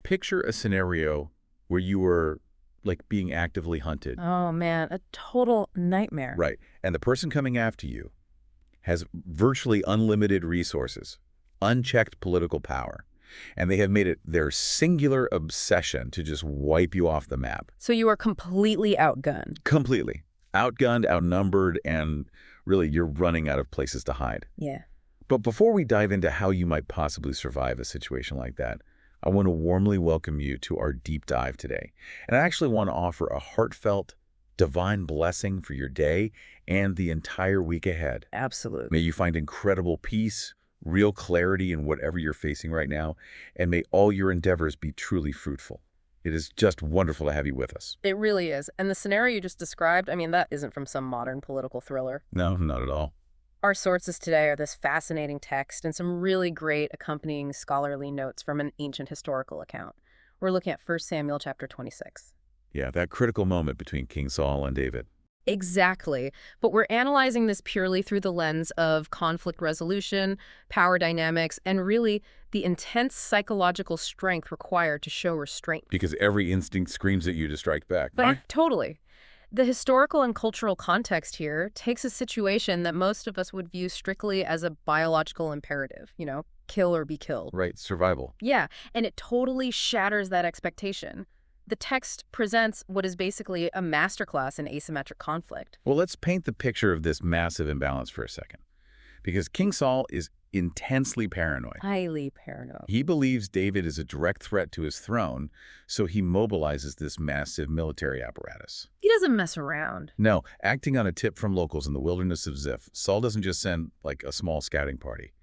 picture a scenario where you were, like, being actively hunted. Oh, man, a total nightmare. Right. And the person coming after you has virtually unlimited resources, unchecked political power, and they have made it their singular obsession to just wipe you off the map. So you are completely outgunned. Completely. Outgunned, outnumbered, and really you're running out of places to hide. Yeah. But before we dive into how you might possibly survive a situation like that, I want to warmly welcome you to our deep dive today. And I actually want to offer a heartfelt, divine blessing for your day and the entire week ahead. Absolutely. May you find incredible peace, real clarity in whatever you're facing right now, and may all your endeavors be truly fruitful. It is just wonderful to have you with us. It really is. And the scenario you just described, I mean, that isn't from some modern political thriller. No, not at all. Our sources today are this fascinating text and some really great accompanying scholarly notes from an ancient historical account. We're looking at 1 Samuel chapter 26. Yeah, that critical moment between King Saul and David. Exactly. But we're analyzing this purely through the lens of conflict resolution, power dynamics, and really the intense psychological strength required to show restraint. Because every instinct screams at you to strike back. But totally. The historical and cultural context here takes a situation that most of us would view strictly as a biological imperative, kill or be killed. Right, survival. Yeah, and it totally shatters that expectation. The text presents what is basically a masterclass in asymmetric conflict. Well, let's paint the picture of this massive imbalance for a second. Because King Saul is intensely paranoid. Highly paranoid. He believes David is a direct threat to his throne, so he mobilizes this massive military apparatus. He doesn't mess around. No, acting on a tip from locals in the wilderness of Ziph, Saul doesn't just send, like, a small scouting party.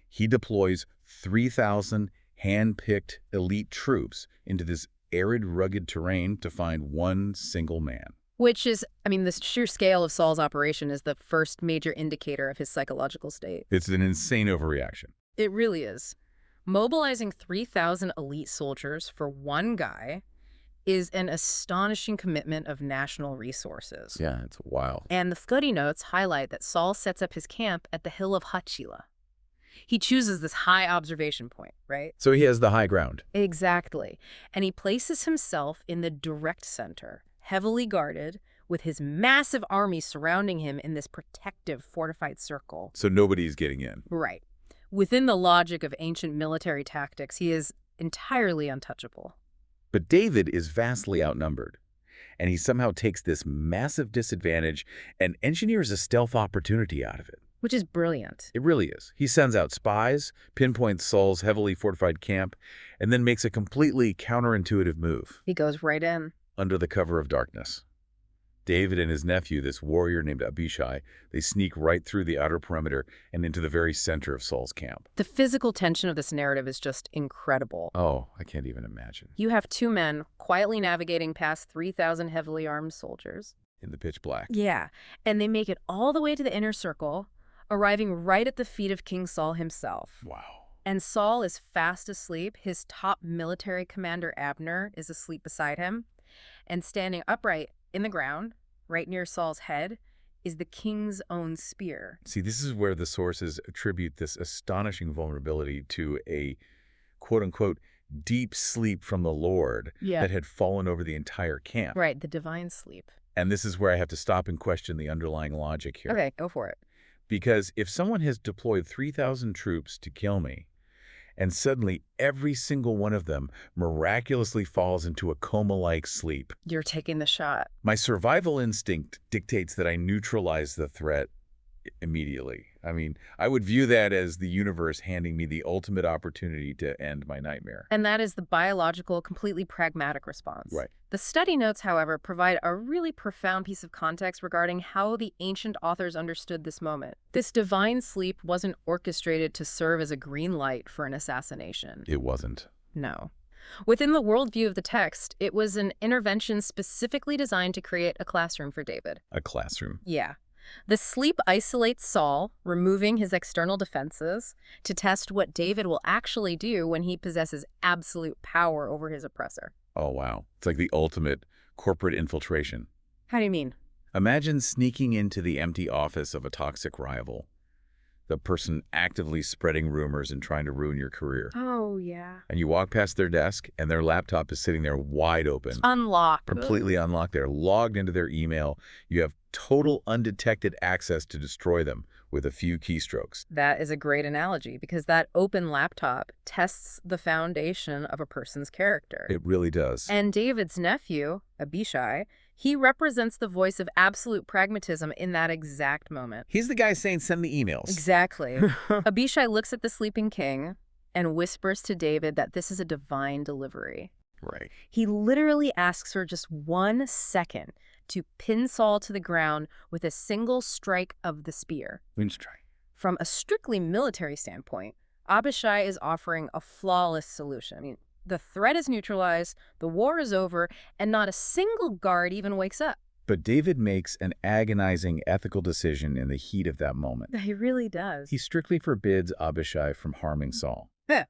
He deploys 3,000 hand-picked elite troops into this arid, rugged terrain to find one single man. Which is, the sheer scale of Saul's operation is the first major indicator of his psychological state. It's an insane overreaction. It really is. Mobilizing 3,000 elite soldiers for one guy is an astonishing commitment of national resources. Yeah, it's wild. And the study notes highlight that Saul sets up his camp at the hill of Hachilah. He chooses this high observation point, right? So he has the high ground. Exactly. And he places himself in the direct center, heavily guarded, with his massive army surrounding him in this protective, fortified circle. So nobody's getting in. Right. Within the logic of ancient military tactics, he is entirely untouchable. But David is vastly outnumbered, and he somehow takes this massive disadvantage and engineers a stealth opportunity out of it. Which is brilliant. It really is. He sends out spies, pinpoints Saul's heavily fortified camp, and then makes a completely counterintuitive move. He goes right in. Under the cover of darkness. David and his nephew, this warrior named Abishai, they sneak right through the outer perimeter and into the very center of Saul's camp. The physical tension of this narrative is just incredible. Oh, I can't even imagine. You have two men quietly navigating past 3,000 heavily armed soldiers. In the pitch black. Yeah, and they make it all the way to the inner circle, arriving right at the feet of King Saul himself. Wow. And Saul is fast asleep. His top military commander, Abner, is asleep beside him. And standing upright in the ground, right near Saul's head, is the king's own spear. See, this is where the sources attribute this astonishing vulnerability to a, quote-unquote, deep sleep from the Lord that had fallen over the entire camp. Right, the divine sleep. And this is where I have to stop and question the underlying logic here. Okay, go for it. Because if someone has deployed 3,000 troops to kill me, and suddenly every single one of them miraculously falls into a coma-like sleep, You're taking the shot. my survival instinct dictates that I neutralize the threat immediately. I would view that as the universe handing me the ultimate opportunity to end my nightmare. And that is the biological, completely pragmatic response. Right. The study notes, however, provide a really profound piece of context regarding how the ancient authors understood this moment. This divine sleep wasn't orchestrated to serve as a green light for an assassination. It wasn't. No. Within the worldview of the text, it was an intervention specifically designed to create a classroom for David. A classroom. Yeah. The sleep isolates Saul, removing his external defenses, to test what David will actually do when he possesses absolute power over his oppressor. Oh, wow. It's like the ultimate corporate infiltration. How do you mean? Imagine sneaking into the empty office of a toxic rival, the person actively spreading rumors and trying to ruin your career. Oh, yeah. And you walk past their desk, and their laptop is sitting there wide open, Unlocked. completely unlocked. They're logged into their email. You have total undetected access to destroy them with a few keystrokes. That is a great analogy because that open laptop tests the foundation of a person's character. It really does. And David's nephew, Abishai, he represents the voice of absolute pragmatism in that exact moment. He's the guy saying, send the emails. Exactly. Abishai looks at the sleeping king and whispers to David that this is a divine delivery. Right. He literally asks for just 1 second to pin Saul to the ground with a single strike of the spear. Strike. From a strictly military standpoint, Abishai is offering a flawless solution. I mean, the threat is neutralized, the war is over, and not a single guard even wakes up. But David makes an agonizing ethical decision in the heat of that moment. He really does. He strictly forbids Abishai from harming Saul. Yeah.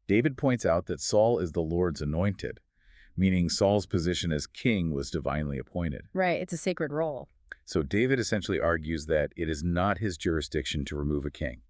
David points out that Saul is the Lord's anointed, meaning Saul's position as king was divinely appointed. Right, it's a sacred role. So David essentially argues that it is not his jurisdiction to remove a king.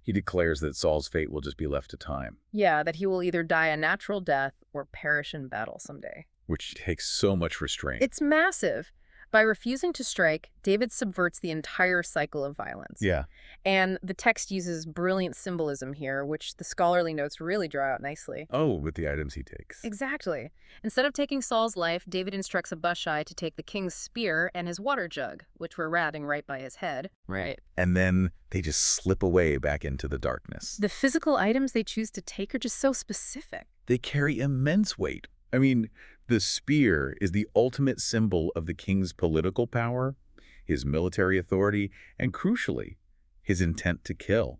He declares that Saul's fate will just be left to time. Yeah, that he will either die a natural death or perish in battle someday. Which takes so much restraint. It's massive. By refusing to strike, David subverts the entire cycle of violence. Yeah. And the text uses brilliant symbolism here, which the scholarly notes really draw out nicely. Oh, with the items he takes. Exactly. Instead of taking Saul's life, David instructs Abishai to take the king's spear and his water jug, which were ratting right by his head. Right. And then they just slip away back into the darkness. The physical items they choose to take are just so specific. They carry immense weight. I mean, the spear is the ultimate symbol of the king's political power, his military authority, and crucially, his intent to kill.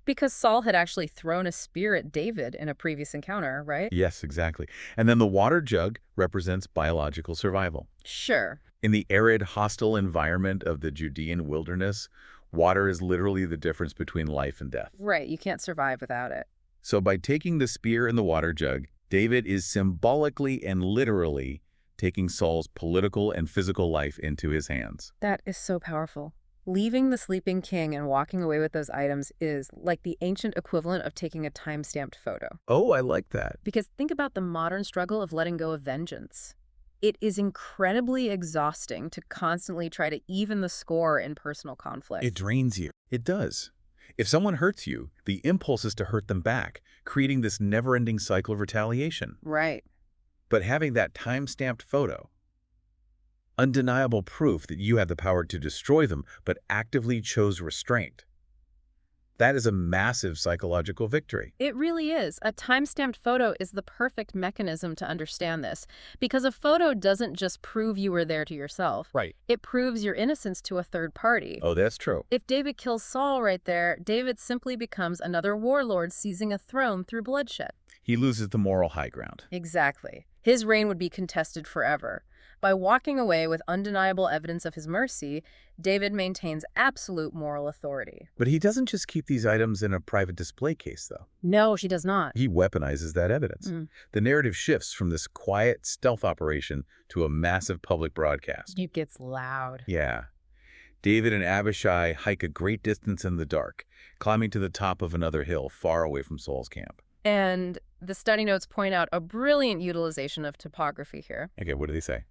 Because Saul had actually thrown a spear at David in a previous encounter, right? Yes, exactly. And then the water jug represents biological survival. Sure. In the arid, hostile environment of the Judean wilderness, water is literally the difference between life and death. Right, you can't survive without it. So by taking the spear and the water jug, David is symbolically and literally taking Saul's political and physical life into his hands. That is so powerful. Leaving the sleeping king and walking away with those items is like the ancient equivalent of taking a time-stamped photo. Oh, I like that. Because think about the modern struggle of letting go of vengeance. It is incredibly exhausting to constantly try to even the score in personal conflict. It drains you. It does. If someone hurts you, the impulse is to hurt them back, creating this never-ending cycle of retaliation. Right. But having that time-stamped photo, undeniable proof that you have the power to destroy them, but actively chose restraint, that is a massive psychological victory. It really is. A time-stamped photo is the perfect mechanism to understand this, because a photo doesn't just prove you were there to yourself. Right. It proves your innocence to a third party. Oh, that's true. If David kills Saul right there, David simply becomes another warlord seizing a throne through bloodshed. He loses the moral high ground. Exactly. His reign would be contested forever. By walking away with undeniable evidence of his mercy, David maintains absolute moral authority. But he doesn't just keep these items in a private display case, though. No, she does not. He weaponizes that evidence. The narrative shifts from this quiet stealth operation to a massive public broadcast. It gets loud. Yeah. David and Abishai hike a great distance in the dark, climbing to the top of another hill far away from Saul's camp. And the study notes point out a brilliant utilization of topography here. Okay, what do they say?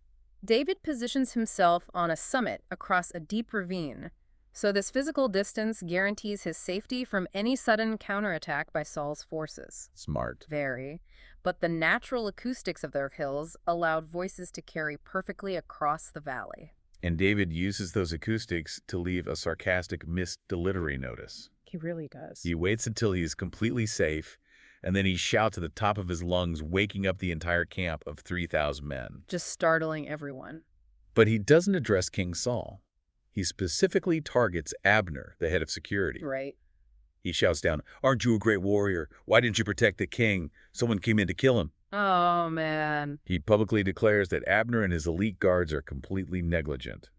David positions himself on a summit across a deep ravine, so this physical distance guarantees his safety from any sudden counterattack by Saul's forces. Smart. Very. But the natural acoustics of their hills allowed voices to carry perfectly across the valley. And David uses those acoustics to leave a sarcastic missed delivery notice. He really does. He waits until he is completely safe, and then he shouts at the top of his lungs, waking up the entire camp of 3,000 men. Just startling everyone. But he doesn't address King Saul. He specifically targets Abner, the head of security. Right. He shouts down, "Aren't you a great warrior? Why didn't you protect the king? Someone came in to kill him." Oh, man. He publicly declares that Abner and his elite guards are completely negligent.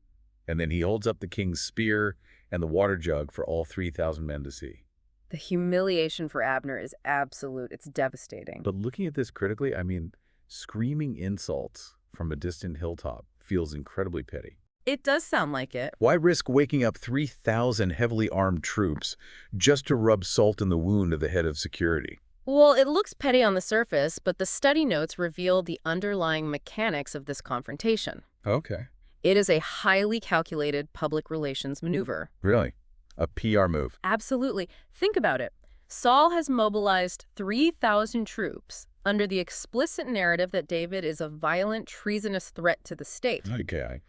And then he holds up the king's spear and the water jug for all 3,000 men to see. The humiliation for Abner is absolute. It's devastating. But looking at this critically, I mean, screaming insults from a distant hilltop feels incredibly petty. It does sound like it. Why risk waking up 3,000 heavily armed troops just to rub salt in the wound of the head of security? Well, it looks petty on the surface, but the study notes reveal the underlying mechanics of this confrontation. Okay. It is a highly calculated public relations maneuver. Really? A PR move. Absolutely. Think about it. Saul has mobilized 3,000 troops under the explicit narrative that David is a violent, treasonous threat to the state. Okay.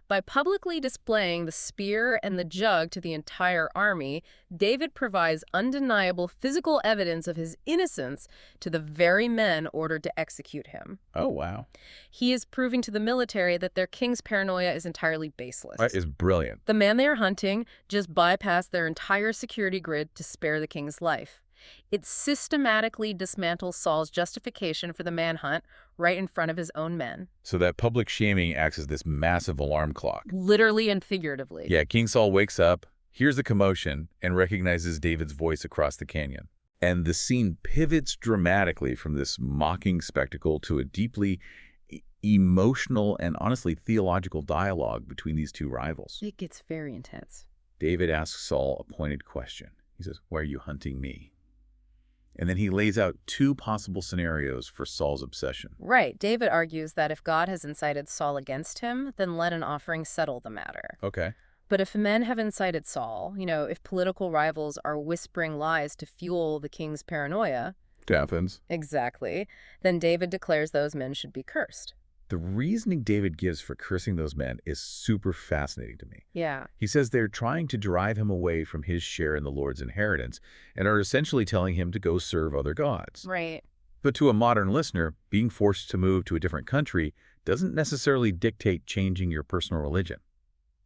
By publicly displaying the spear and the jug to the entire army, David provides undeniable physical evidence of his innocence to the very men ordered to execute him. Oh, wow. He is proving to the military that their king's paranoia is entirely baseless. That is brilliant. The man they are hunting just bypassed their entire security grid to spare the king's life. It systematically dismantles Saul's justification for the manhunt right in front of his own men. So that public shaming acts as this massive alarm clock. Literally and figuratively. Yeah, King Saul wakes up, hears the commotion, and recognizes David's voice across the canyon. And the scene pivots dramatically from this mocking spectacle to a deeply emotional and honestly theological dialogue between these two rivals. It gets very intense. David asks Saul a pointed question. He says, "Why are you hunting me?" And then he lays out two possible scenarios for Saul's obsession. Right. David argues that if God has incited Saul against him, then let an offering settle the matter. Okay. But if men have incited Saul, if political rivals are whispering lies to fuel the king's paranoia, It happens. exactly, then David declares those men should be cursed. The reasoning David gives for cursing those men is super fascinating to me. Yeah. He says they're trying to drive him away from his share in the Lord's inheritance and are essentially telling him to go serve other gods. Right. But to a modern listener, being forced to move to a different country doesn't necessarily dictate changing your personal religion.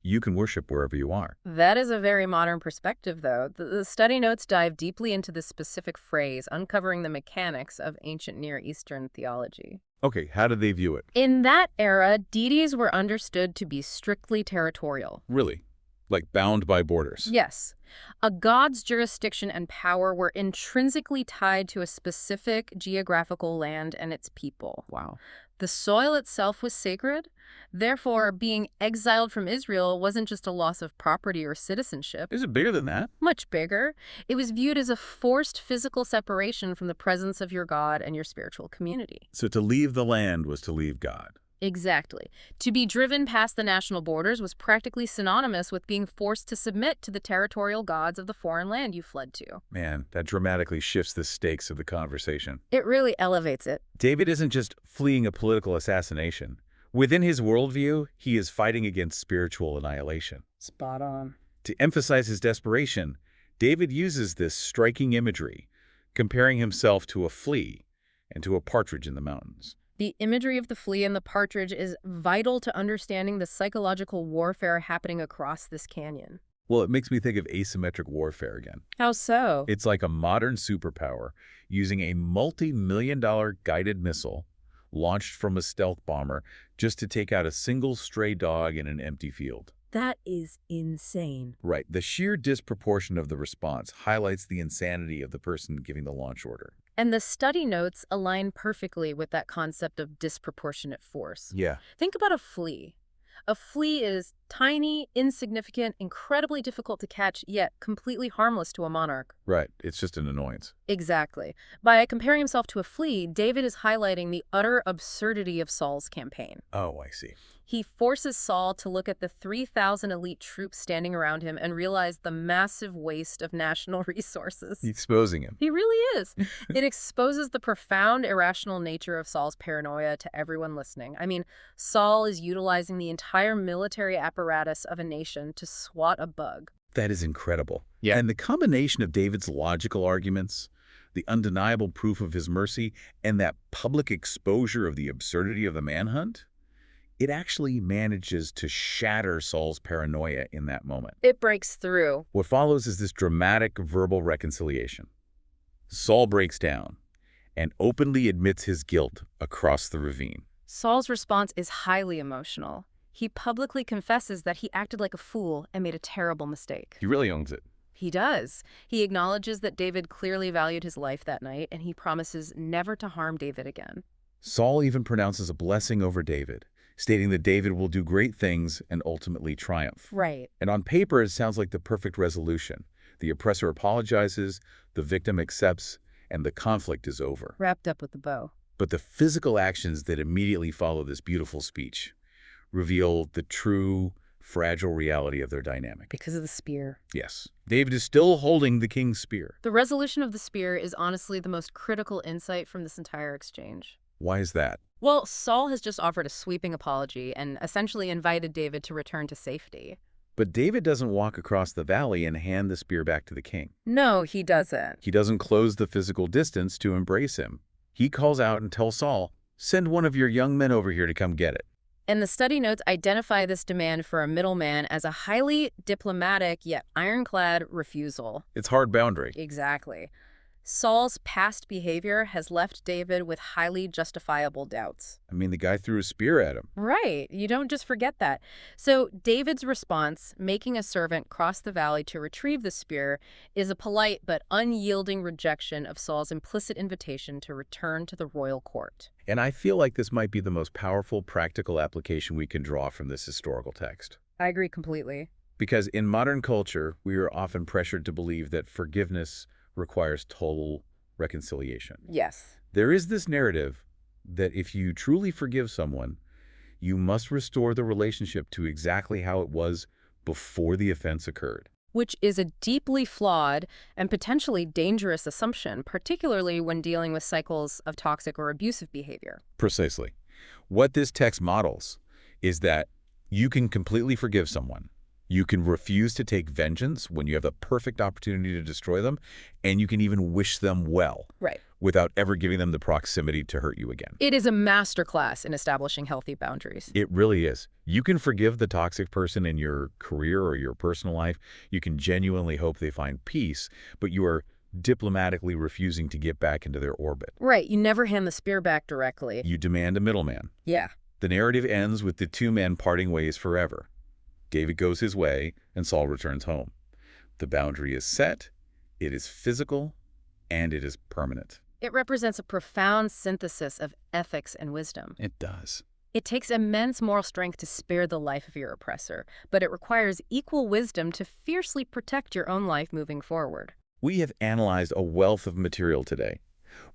You can worship wherever you are. That is a very modern perspective, though. The study notes dive deeply into this specific phrase, uncovering the mechanics of ancient Near Eastern theology. Okay, how did they view it? In that era, deities were understood to be strictly territorial. Really? Like bound by borders? Yes. A god's jurisdiction and power were intrinsically tied to a specific geographical land and its people. Wow. The soil itself was sacred. Therefore, being exiled from Israel wasn't just a loss of property or citizenship. Is it bigger than that? Much bigger. It was viewed as a forced physical separation from the presence of your God and your spiritual community. So to leave the land was to leave God. Exactly. To be driven past the national borders was practically synonymous with being forced to submit to the territorial gods of the foreign land you fled to. Man, that dramatically shifts the stakes of the conversation. It really elevates it. David isn't just fleeing a political assassination. Within his worldview, he is fighting against spiritual annihilation. Spot on. To emphasize his desperation, David uses this striking imagery, comparing himself to a flea and to a partridge in the mountains. The imagery of the flea and the partridge is vital to understanding the psychological warfare happening across this canyon. Well, it makes me think of asymmetric warfare again. How so? It's like a modern superpower using a multi-million-dollar guided missile launched from a stealth bomber just to take out a single stray dog in an empty field. That is insane. Right. The sheer disproportion of the response highlights the insanity of the person giving the launch order. And the study notes align perfectly with that concept of disproportionate force. Yeah. Think about a flea. A flea is tiny, insignificant, incredibly difficult to catch, yet completely harmless to a monarch. Right. It's just an annoyance. Exactly. By comparing himself to a flea, David is highlighting the utter absurdity of Saul's campaign. Oh, I see. He forces Saul to look at the 3,000 elite troops standing around him and realize the massive waste of national resources. He's exposing him. He really is. It exposes the profound irrational nature of Saul's paranoia to everyone listening. I mean, Saul is utilizing the entire military apparatus of a nation to swat a bug. That is incredible. Yeah. And the combination of David's logical arguments, the undeniable proof of his mercy, and that public exposure of the absurdity of the manhunt, it actually manages to shatter Saul's paranoia in that moment. It breaks through. What follows is this dramatic verbal reconciliation. Saul breaks down and openly admits his guilt across the ravine. Saul's response is highly emotional. He publicly confesses that he acted like a fool and made a terrible mistake. He really owns it. He does. He acknowledges that David clearly valued his life that night, and he promises never to harm David again. Saul even pronounces a blessing over David, stating that David will do great things and ultimately triumph. Right. And on paper, it sounds like the perfect resolution. The oppressor apologizes, the victim accepts, and the conflict is over. Wrapped up with a bow. But the physical actions that immediately follow this beautiful speech reveal the true, fragile reality of their dynamic. Because of the spear. Yes, David is still holding the king's spear. The resolution of the spear is honestly the most critical insight from this entire exchange. Why is that? Well, Saul has just offered a sweeping apology and essentially invited David to return to safety. But David doesn't walk across the valley and hand the spear back to the king. No, he doesn't. He doesn't close the physical distance to embrace him. He calls out and tells Saul, "Send one of your young men over here to come get it." And the study notes identify this demand for a middleman as a highly diplomatic yet ironclad refusal. It's hard boundary. Exactly. Saul's past behavior has left David with highly justifiable doubts. I mean, the guy threw a spear at him. Right. You don't just forget that. So David's response, making a servant cross the valley to retrieve the spear, is a polite but unyielding rejection of Saul's implicit invitation to return to the royal court. And I feel like this might be the most powerful practical application we can draw from this historical text. I agree completely. Because in modern culture, we are often pressured to believe that forgiveness requires total reconciliation. Yes. There is this narrative that if you truly forgive someone, you must restore the relationship to exactly how it was before the offense occurred. Which is a deeply flawed and potentially dangerous assumption, particularly when dealing with cycles of toxic or abusive behavior. Precisely. What this text models is that you can completely forgive someone. You can refuse to take vengeance when you have the perfect opportunity to destroy them, and you can even wish them well. Right. Without ever giving them the proximity to hurt you again. It is a masterclass in establishing healthy boundaries. It really is. You can forgive the toxic person in your career or your personal life. You can genuinely hope they find peace, but you are diplomatically refusing to get back into their orbit. Right. You never hand the spear back directly. You demand a middleman. Yeah. The narrative ends with the two men parting ways forever. David goes his way, and Saul returns home. The boundary is set, it is physical, and it is permanent. It represents a profound synthesis of ethics and wisdom. It does. It takes immense moral strength to spare the life of your oppressor, but it requires equal wisdom to fiercely protect your own life moving forward. We have analyzed a wealth of material today,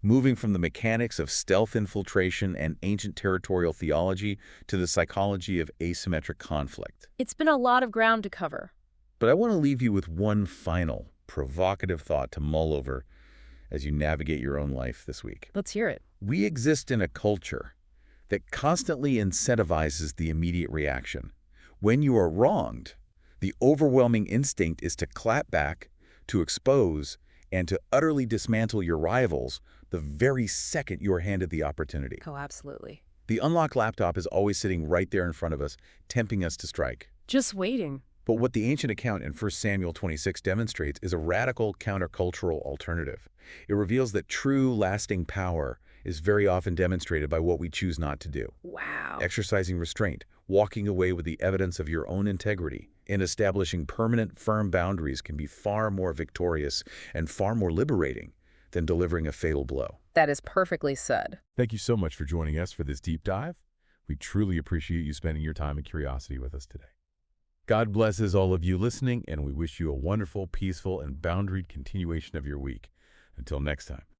moving from the mechanics of stealth infiltration and ancient territorial theology to the psychology of asymmetric conflict. It's been a lot of ground to cover. But I want to leave you with one final, provocative thought to mull over as you navigate your own life this week. Let's hear it. We exist in a culture that constantly incentivizes the immediate reaction. When you are wronged, the overwhelming instinct is to clap back, to expose, and to utterly dismantle your rivals the very second you are handed the opportunity. Oh, absolutely. The unlocked laptop is always sitting right there in front of us, tempting us to strike. Just waiting. But what the ancient account in 1 Samuel 26 demonstrates is a radical countercultural alternative. It reveals that true, lasting power is very often demonstrated by what we choose not to do. Wow. Exercising restraint, walking away with the evidence of your own integrity, and establishing permanent, firm boundaries can be far more victorious and far more liberating than delivering a fatal blow. That is perfectly said. Thank you so much for joining us for this deep dive. We truly appreciate you spending your time and curiosity with us today. God blesses all of you listening, and we wish you a wonderful, peaceful, and boundaried continuation of your week. Until next time.